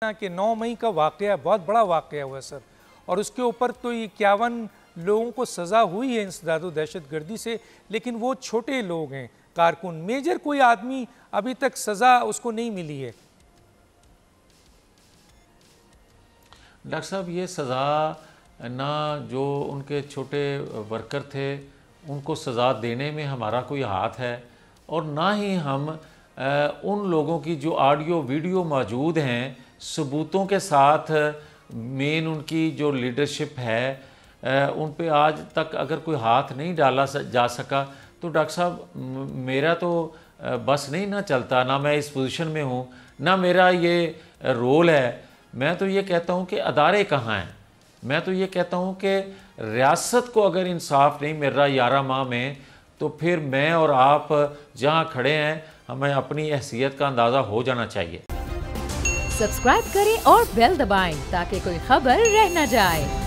कि 9 मई का वाक़या बहुत बड़ा वाक़या हुआ सर, और उसके ऊपर तो 51 लोगों को सज़ा हुई है इंसदाद व दहशतगर्दी से, लेकिन वो छोटे लोग हैं कारकुन, मेजर कोई आदमी अभी तक सज़ा उसको नहीं मिली है। डॉक्टर साहब, ये सज़ा ना जो उनके छोटे वर्कर थे उनको सज़ा देने में हमारा कोई हाथ है, और ना ही हम उन लोगों की जो ऑडियो वीडियो मौजूद हैं सबूतों के साथ, मेन उनकी जो लीडरशिप है उन पे आज तक अगर कोई हाथ नहीं डाला जा सका, तो डॉक्टर साहब मेरा तो बस नहीं ना चलता, ना मैं इस पोजीशन में हूँ, ना मेरा ये रोल है। मैं तो ये कहता हूँ कि अदारे कहाँ हैं। मैं तो ये कहता हूँ कि रियासत को अगर इंसाफ नहीं मिल रहा 11 माह में, तो फिर मैं और आप जहाँ खड़े हैं हमें अपनी हैसियत का अंदाज़ा हो जाना चाहिए। सब्सक्राइब करें और बेल दबाएं ताकि कोई खबर रह न जाए।